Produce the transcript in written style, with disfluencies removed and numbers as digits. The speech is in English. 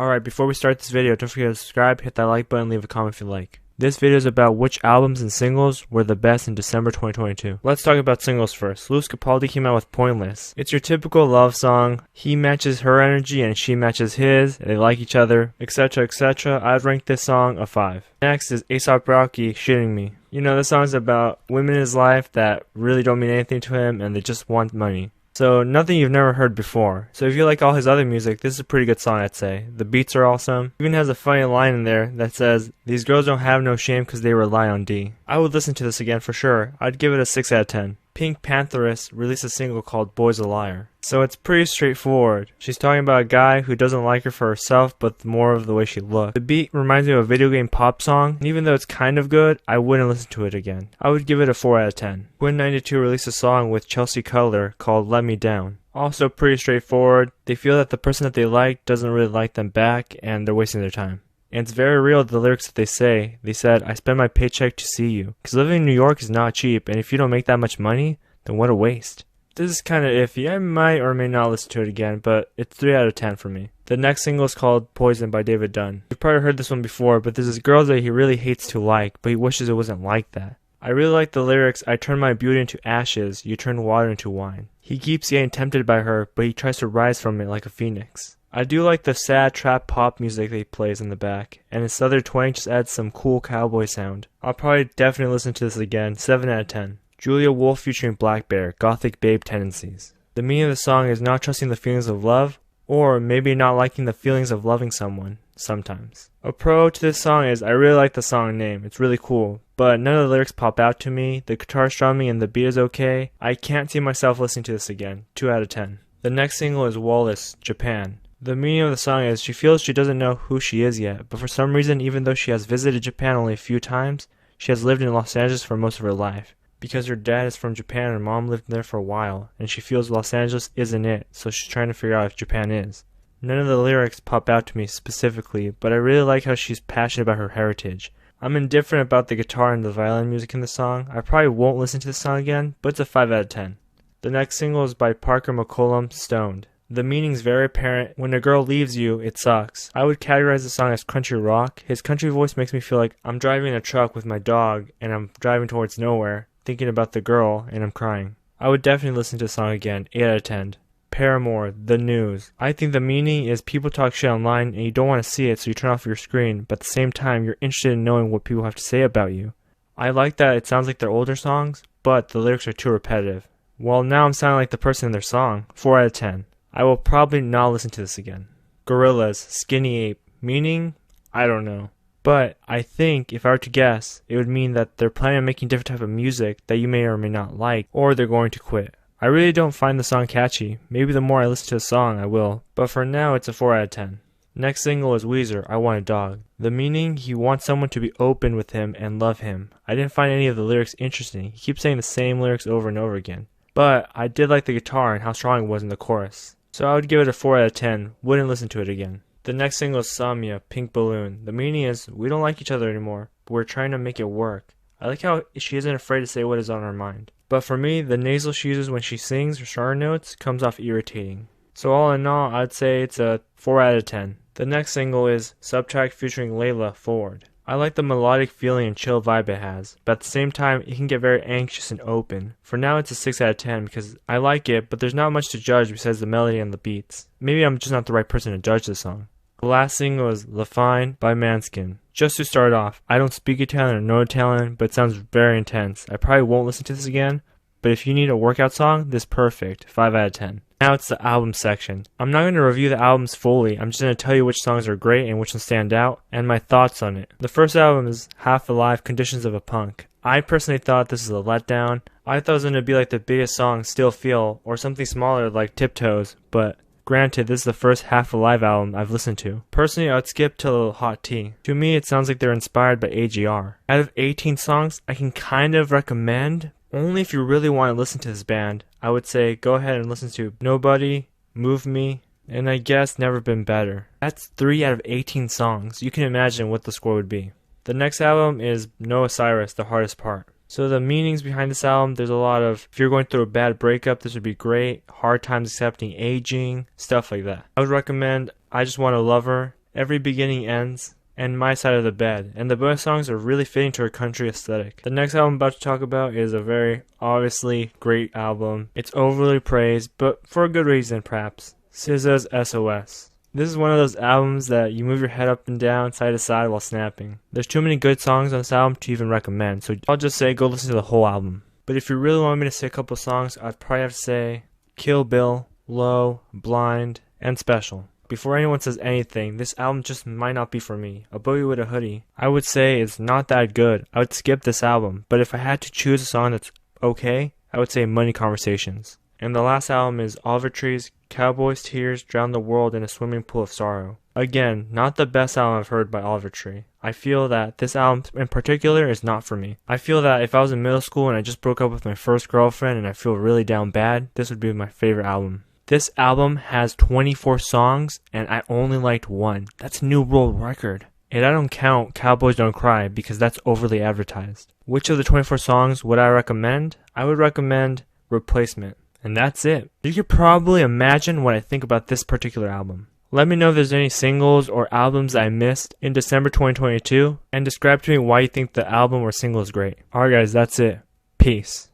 Alright, before we start this video, don't forget to subscribe, hit that like button, leave a comment if you like. This video is about which albums and singles were the best in December 2022. Let's talk about singles first. Lewis Capaldi came out with Pointless. It's your typical love song. He matches her energy and she matches his. They like each other, etc, etc. I'd rank this song a 5. Next is A$AP Rocky, Shitting Me. You know, this song is about women in his life that really don't mean anything to him and they just want money. So nothing you've never heard before. So if you like all his other music, this is a pretty good song, I'd say. The beats are awesome. Even has a funny line in there that says, "These girls don't have no shame because they rely on D." I would listen to this again for sure. I'd give it a 6 out of 10. Pink Pantheress released a single called Boy's a Liar. So it's pretty straightforward. She's talking about a guy who doesn't like her for herself, but more of the way she looks. The beat reminds me of a video game pop song, and even though it's kind of good, I wouldn't listen to it again. I would give it a 4 out of 10. Gwen92 released a song with Chelsea Cutler called Let Me Down. Also pretty straightforward. They feel that the person that they like doesn't really like them back, and they're wasting their time. And it's very real, the lyrics that they say. They said, "I spend my paycheck to see you." Because living in New York is not cheap, and if you don't make that much money, then what a waste. This is kind of iffy. I might or may not listen to it again, but it's 3 out of 10 for me. The next single is called Poison by David Dunn. You've probably heard this one before, but there's this girl that he really hates to like, but he wishes it wasn't like that. I really like the lyrics, "I turn my beauty into ashes, you turn water into wine." He keeps getting tempted by her, but he tries to rise from it like a phoenix. I do like the sad trap pop music that he plays in the back, and his southern twang just adds some cool cowboy sound. I'll probably definitely listen to this again, 7 out of 10. Julia Wolf featuring Black Bear, Gothic Babe Tendencies. The meaning of the song is not trusting the feelings of love, or maybe not liking the feelings of loving someone, sometimes. A pro to this song is I really like the song name, it's really cool, but none of the lyrics pop out to me, the guitar strumming and the beat is okay. I can't see myself listening to this again, 2 out of 10. The next single is Wallace, Japan. The meaning of the song is she feels she doesn't know who she is yet, but for some reason, even though she has visited Japan only a few times, she has lived in Los Angeles for most of her life. Because her dad is from Japan and mom lived there for a while, and she feels Los Angeles isn't it, so she's trying to figure out if Japan is. None of the lyrics pop out to me specifically, but I really like how she's passionate about her heritage. I'm indifferent about the guitar and the violin music in the song. I probably won't listen to this song again, but it's a 5 out of 10. The next single is by Parker McCollum, Stoned. The meaning's very apparent. When a girl leaves you, it sucks. I would categorize the song as country rock. His country voice makes me feel like I'm driving a truck with my dog and I'm driving towards nowhere, thinking about the girl, and I'm crying. I would definitely listen to the song again, 8 out of 10. Paramore, The News. I think the meaning is people talk shit online and you don't want to see it, so you turn off your screen, but at the same time you're interested in knowing what people have to say about you. I like that it sounds like their older songs, but the lyrics are too repetitive. Well, now I'm sounding like the person in their song, 4 out of 10. I will probably not listen to this again. Gorillaz, Skinny Ape. Meaning? I don't know. But I think, if I were to guess, it would mean that they're planning on making different type of music that you may or may not like, or they're going to quit. I really don't find the song catchy. Maybe the more I listen to the song, I will. But for now, it's a 4 out of 10. Next single is Weezer, I Want a Dog. The meaning, he wants someone to be open with him and love him. I didn't find any of the lyrics interesting. He keeps saying the same lyrics over and over again. But I did like the guitar and how strong it was in the chorus. So I would give it a 4 out of 10, wouldn't listen to it again. The next single is Samya, Pink Balloon. The meaning is, we don't like each other anymore, but we're trying to make it work. I like how she isn't afraid to say what is on her mind. But for me, the nasal she uses when she sings her star notes comes off irritating. So all in all, I'd say it's a 4 out of 10. The next single is Subtract featuring Layla, Forward. I like the melodic feeling and chill vibe it has, but at the same time, it can get very anxious and open. For now, it's a 6 out of 10 because I like it, but there's not much to judge besides the melody and the beats. Maybe I'm just not the right person to judge this song. The last single is La Fine by Manskin. Just to start off, I don't speak Italian or know Italian, but it sounds very intense. I probably won't listen to this again, but if you need a workout song, this is perfect, 5 out of 10. Now it's the album section. I'm not going to review the albums fully, I'm just going to tell you which songs are great and which ones stand out, and my thoughts on it. The first album is Half Alive, Conditions of a Punk. I personally thought this was a letdown. I thought it was going to be like the biggest song, Still Feel, or something smaller like Tiptoes, but granted, this is the first Half Alive album I've listened to. Personally, I would skip till Hot Tea. To me, it sounds like they're inspired by AGR. Out of 18 songs, I can kind of recommend, only if you really want to listen to this band, I would say go ahead and listen to Nobody, Move Me, and I guess Never Been Better. That's 3 out of 18 songs. You can imagine what the score would be. The next album is Noah Cyrus, The Hardest Part. So the meanings behind this album, there's a lot of, if you're going through a bad breakup, this would be great. Hard times accepting aging, stuff like that. I would recommend I Just Want a Lover Every Beginning Ends, and My Side of the Bed, and the bonus songs are really fitting to her country aesthetic. The next album I'm about to talk about is a very obviously great album. It's overly praised, but for a good reason perhaps. SZA's SOS. This is one of those albums that you move your head up and down, side to side while snapping. There's too many good songs on this album to even recommend, so I'll just say go listen to the whole album. But if you really want me to say a couple songs, I'd probably have to say Kill Bill, Low, Blind, and Special. Before anyone says anything, this album just might not be for me. A Boogie with a Hoodie, I would say it's not that good. I would skip this album, but if I had to choose a song that's okay, I would say Money Conversations. And the last album is Oliver Tree's Cowboys' Tears Drown the World in a Swimming Pool of Sorrow. Again, not the best album I've heard by Oliver Tree. I feel that this album in particular is not for me. I feel that if I was in middle school and I just broke up with my first girlfriend and I feel really down bad, this would be my favorite album. This album has 24 songs, and I only liked one. That's a new world record. And I don't count Cowboys Don't Cry because that's overly advertised. Which of the 24 songs would I recommend? I would recommend Replacement. And that's it. You could probably imagine what I think about this particular album. Let me know if there's any singles or albums I missed in December 2022, and describe to me why you think the album or single is great. Alright guys, that's it. Peace.